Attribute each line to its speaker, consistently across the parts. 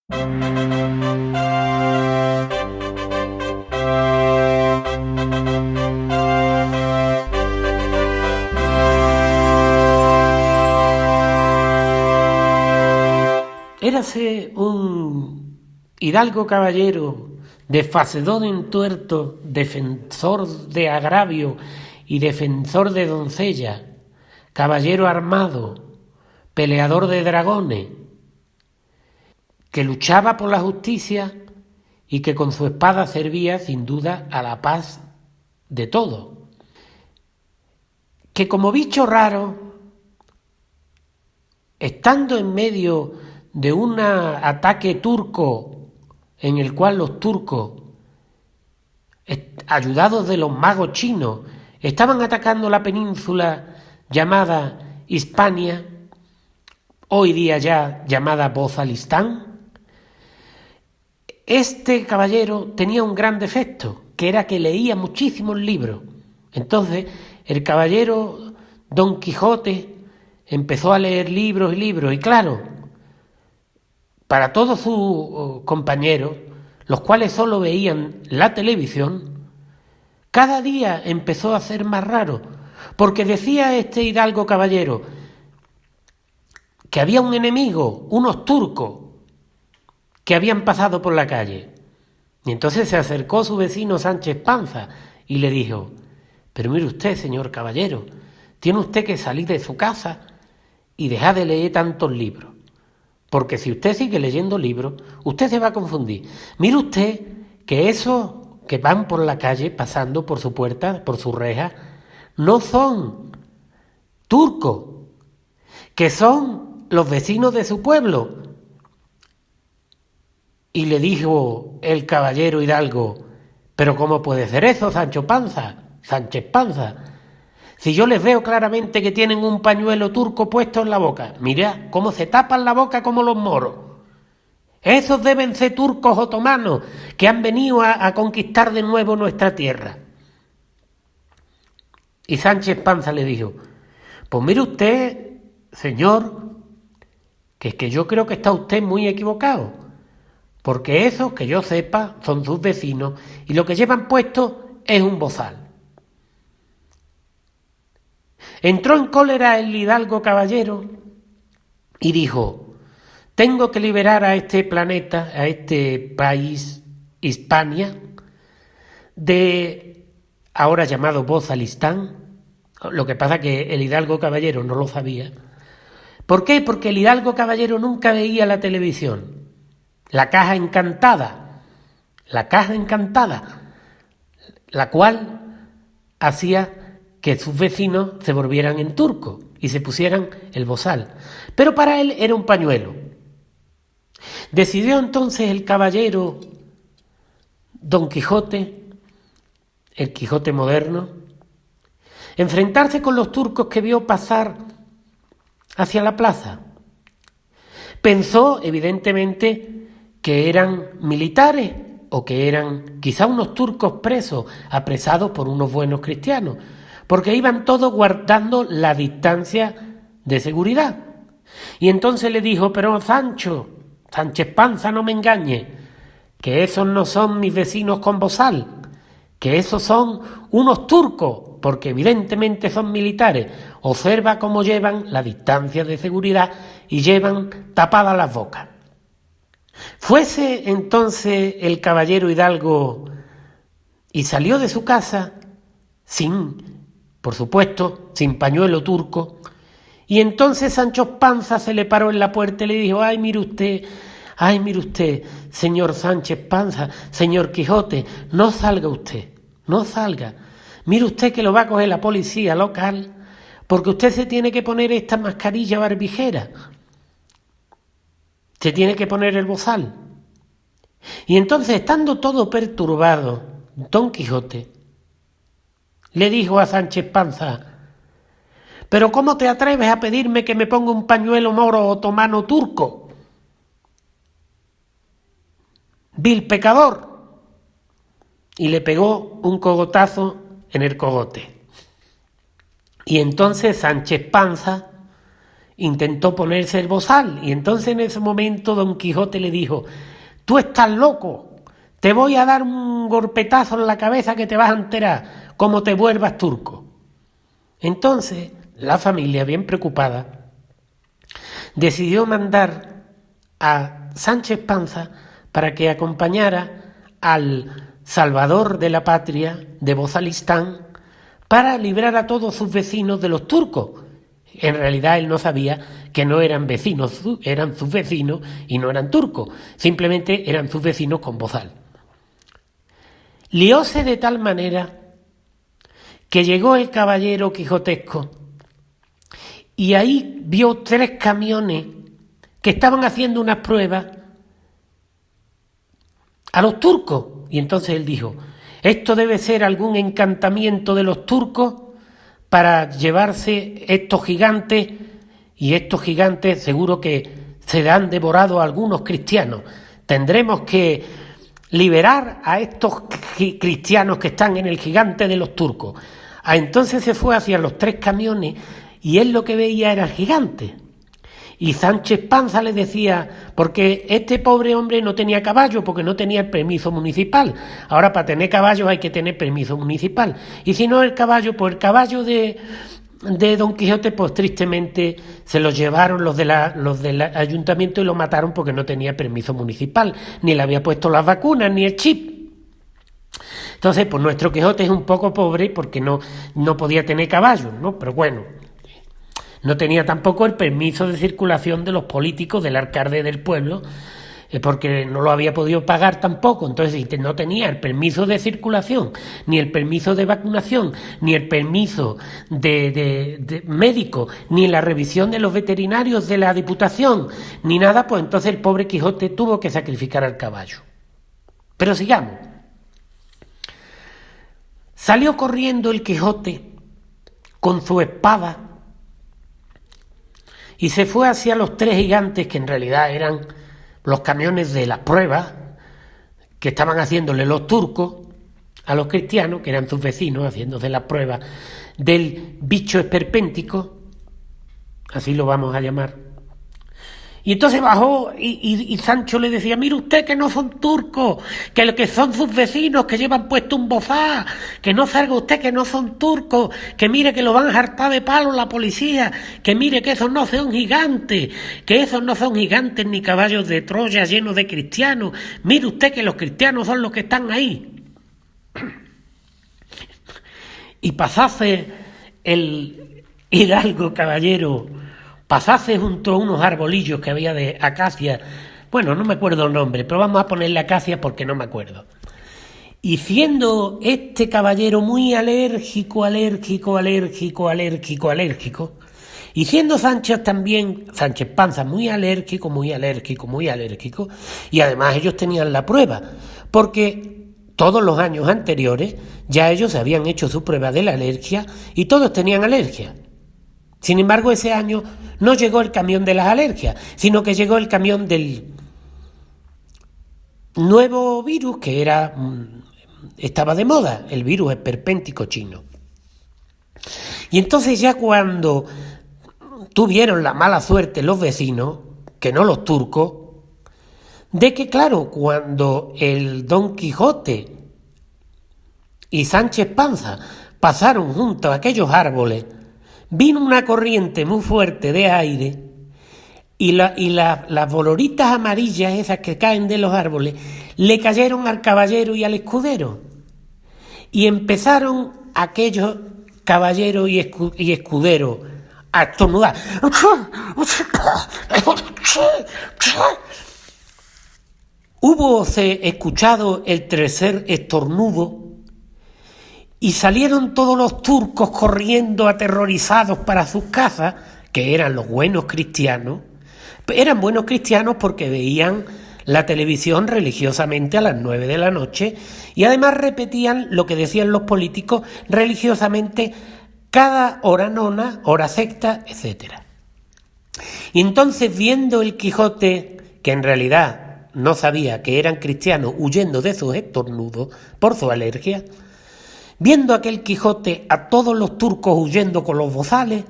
Speaker 1: Érase un hidalgo caballero, de facedón entuerto, defensor de agravio y defensor de doncella, caballero armado, peleador de dragones, que luchaba por la justicia y que con su espada servía sin duda a la paz de todos. Que como bicho raro, estando en medio de un ataque turco en el cual los turcos, ayudados de los magos chinos, estaban atacando la península llamada Hispania, hoy día ya llamada Bozalistán. Este caballero tenía un gran defecto, que era que leía muchísimos libros. Entonces, el caballero Don Quijote empezó a leer libros y claro, para todos sus compañeros, los cuales solo veían la televisión, cada día empezó a ser más raro, porque decía este hidalgo caballero que había un enemigo, unos turcos, que habían pasado por la calle. Y entonces se acercó su vecino Sánchez Panza y le dijo: pero mire usted, señor caballero, tiene usted que salir de su casa y dejar de leer tantos libros, porque si usted sigue leyendo libros, usted se va a confundir. Mire usted que esos que van por la calle, pasando por su puerta, por su reja, no son turcos, que son los vecinos de su pueblo. Y le dijo el caballero hidalgo: pero ¿cómo puede ser eso, Sánchez Panza? Si yo les veo claramente que tienen un pañuelo turco puesto en la boca, mira cómo se tapan la boca como los moros. Esos deben ser turcos otomanos que han venido a conquistar de nuevo nuestra tierra. Y Sánchez Panza le dijo: pues mire usted, señor, que es que yo creo que está usted muy equivocado, porque esos, que yo sepa, son sus vecinos y lo que llevan puesto es un bozal. Entró en cólera el hidalgo caballero y dijo: tengo que liberar a este planeta, a este país, Hispania, de ahora llamado Bozalistán. Lo que pasa que el hidalgo caballero no lo sabía. ¿Por qué? Porque el hidalgo caballero nunca veía la televisión. La caja encantada, la cual hacía que sus vecinos se volvieran en turco y se pusieran el bozal. Pero para él era un pañuelo. Decidió entonces el caballero Don Quijote, el Quijote moderno, enfrentarse con los turcos que vio pasar hacia la plaza. Pensó, evidentemente, que eran militares o que eran quizá unos turcos presos, apresados por unos buenos cristianos, porque iban todos guardando la distancia de seguridad. Y entonces le dijo: pero Sánchez Panza, no me engañe, que esos no son mis vecinos con bozal, que esos son unos turcos, porque evidentemente son militares. Observa cómo llevan la distancia de seguridad y llevan tapadas las bocas. Fuese entonces el caballero hidalgo y salió de su casa por supuesto, sin pañuelo turco, y entonces Sancho Panza se le paró en la puerta y le dijo: ay, mire usted, señor Sánchez Panza, señor Quijote, no salga usted, no salga. Mire usted que lo va a coger la policía local, porque usted se tiene que poner esta mascarilla barbijera, se tiene que poner el bozal. Y entonces, estando todo perturbado, Don Quijote le dijo a Sánchez Panza: pero ¿cómo te atreves a pedirme que me ponga un pañuelo moro otomano turco? ¡Vil pecador! Y le pegó un cogotazo en el cogote. Y entonces Sánchez Panza intentó ponerse el bozal, y entonces en ese momento Don Quijote le dijo: tú estás loco, te voy a dar un golpetazo en la cabeza que te vas a enterar, como te vuelvas turco. Entonces la familia, bien preocupada, decidió mandar a Sánchez Panza para que acompañara al salvador de la patria de Bozalistán para librar a todos sus vecinos de los turcos. En realidad él no sabía que no eran vecinos, eran sus vecinos y no eran turcos, simplemente eran sus vecinos con bozal. Lióse de tal manera que llegó el caballero quijotesco y ahí vio 3 camiones que estaban haciendo unas pruebas a los turcos. Y entonces él dijo: esto debe ser algún encantamiento de los turcos para llevarse estos gigantes, y estos gigantes seguro que se han devorado a algunos cristianos. Tendremos que liberar a estos cristianos que están en el gigante de los turcos. Entonces se fue hacia los 3 camiones y él lo que veía era gigantes. Y Sánchez Panza le decía, porque este pobre hombre no tenía caballo, porque no tenía el permiso municipal. Ahora para tener caballos hay que tener permiso municipal. Y si no el caballo, pues el caballo de Don Quijote, pues tristemente se lo llevaron los del ayuntamiento y lo mataron porque no tenía permiso municipal, ni le había puesto las vacunas, ni el chip. Entonces, pues nuestro Quijote es un poco pobre porque no podía tener caballos, ¿no? Pero bueno, no tenía tampoco el permiso de circulación de los políticos, del alcalde del pueblo, porque no lo había podido pagar tampoco. Entonces no tenía el permiso de circulación, ni el permiso de vacunación, ni el permiso de médico, ni la revisión de los veterinarios de la Diputación, ni nada. Pues entonces el pobre Quijote tuvo que sacrificar al caballo. Pero sigamos. Salió corriendo el Quijote con su espada y se fue hacia los 3 gigantes, que en realidad eran los camiones de las pruebas que estaban haciéndole los turcos a los cristianos, que eran sus vecinos, haciéndose las pruebas del bicho esperpéntico, así lo vamos a llamar. Y entonces bajó y Sancho le decía: mire usted que no son turcos, que lo que son sus vecinos que llevan puesto un bozal, que no salga usted que no son turcos, que mire que lo van a hartar de palo la policía, que mire que esos no son gigantes, que esos no son gigantes ni caballos de Troya llenos de cristianos, mire usted que los cristianos son los que están ahí. Y pasase el hidalgo caballero, pasase junto a unos arbolillos que había de acacia, bueno, no me acuerdo el nombre, pero vamos a ponerle acacia porque no me acuerdo. Y siendo este caballero muy alérgico, y siendo Sánchez Panza muy alérgico, y además ellos tenían la prueba, porque todos los años anteriores ya ellos habían hecho su prueba de la alergia y todos tenían alergia. Sin embargo, ese año no llegó el camión de las alergias, sino que llegó el camión del nuevo virus que estaba de moda, el virus esperpéntico chino. Y entonces ya cuando tuvieron la mala suerte los vecinos, que no los turcos, de que claro, cuando el Don Quijote y Sánchez Panza pasaron junto a aquellos árboles, vino una corriente muy fuerte de aire y las boloritas amarillas esas que caen de los árboles le cayeron al caballero y al escudero. Y empezaron aquellos caballeros y escuderos a estornudar. Húbose escuchado el tercer estornudo y salieron todos los turcos corriendo aterrorizados para sus casas, que eran los buenos cristianos. Eran buenos cristianos porque veían la televisión religiosamente a las 9 de la noche y además repetían lo que decían los políticos religiosamente cada hora nona, hora sexta, etc. Y entonces, viendo el Quijote, que en realidad no sabía que eran cristianos huyendo de sus estornudos por su alergia, viendo aquel Quijote a todos los turcos huyendo con los bozales,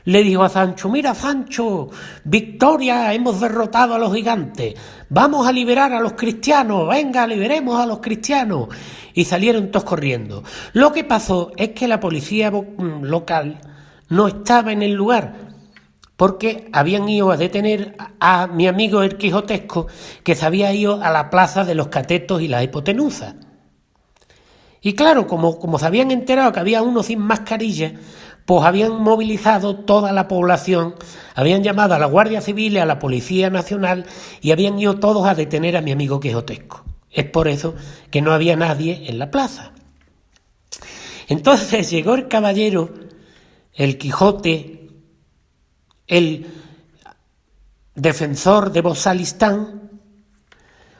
Speaker 1: le dijo a Sancho: mira, Sancho, victoria, hemos derrotado a los gigantes, vamos a liberar a los cristianos, venga, liberemos a los cristianos. Y salieron todos corriendo. Lo que pasó es que la policía local no estaba en el lugar, porque habían ido a detener a mi amigo el quijotesco, que se había ido a la plaza de los catetos y las hipotenusas. Y claro, como se habían enterado que había uno sin mascarilla, pues habían movilizado toda la población, habían llamado a la Guardia Civil y a la Policía Nacional y habían ido todos a detener a mi amigo quijotesco. Es por eso que no había nadie en la plaza. Entonces llegó el caballero, el Quijote, el defensor de Bozalistán,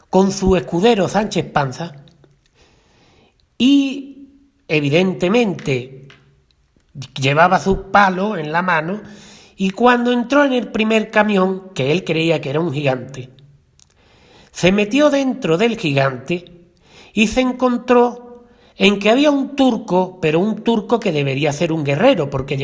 Speaker 1: con su escudero Sánchez Panza, y evidentemente llevaba su palo en la mano, y cuando entró en el primer camión, que él creía que era un gigante, se metió dentro del gigante y se encontró en que había un turco, pero un turco que debería ser un guerrero, porque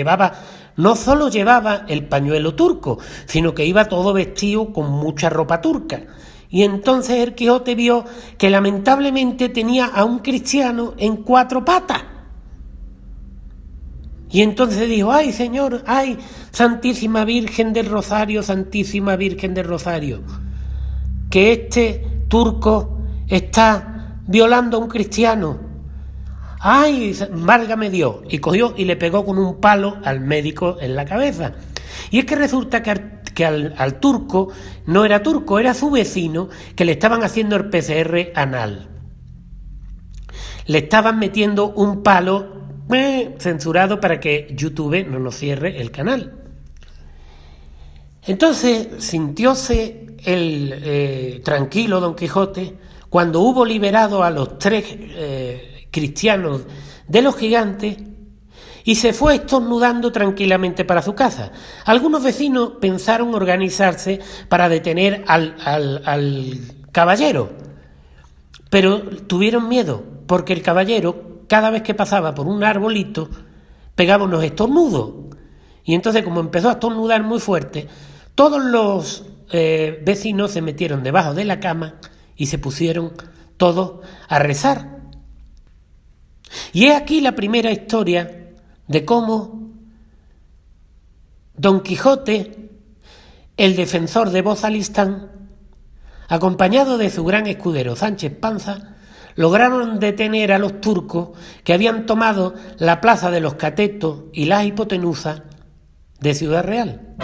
Speaker 1: no solo llevaba el pañuelo turco, sino que iba todo vestido con mucha ropa turca. Y entonces el Quijote vio que lamentablemente tenía a un cristiano en 4 patas. Y entonces dijo: ay, señor, ay, Santísima Virgen del Rosario, Santísima Virgen del Rosario, que este turco está violando a un cristiano. ¡Ay, válgame Dios! Y cogió y le pegó con un palo al médico en la cabeza. Y es que resulta que al turco no era turco, era su vecino, que le estaban haciendo el PCR anal. Le estaban metiendo un palo censurado para que YouTube no nos cierre el canal. Entonces sintióse tranquilo Don Quijote cuando hubo liberado a los 3 cristianos de los gigantes y se fue estornudando tranquilamente para su casa. Algunos vecinos pensaron organizarse para detener al caballero, pero tuvieron miedo, porque el caballero, cada vez que pasaba por un arbolito, pegaba unos estornudos. Y entonces, como empezó a estornudar muy fuerte, todos los vecinos se metieron debajo de la cama y se pusieron todos a rezar. Y es aquí la primera historia de cómo Don Quijote, el defensor de Bozalistán, acompañado de su gran escudero Sánchez Panza, lograron detener a los turcos que habían tomado la plaza de los catetos y las hipotenusas de Ciudad Real.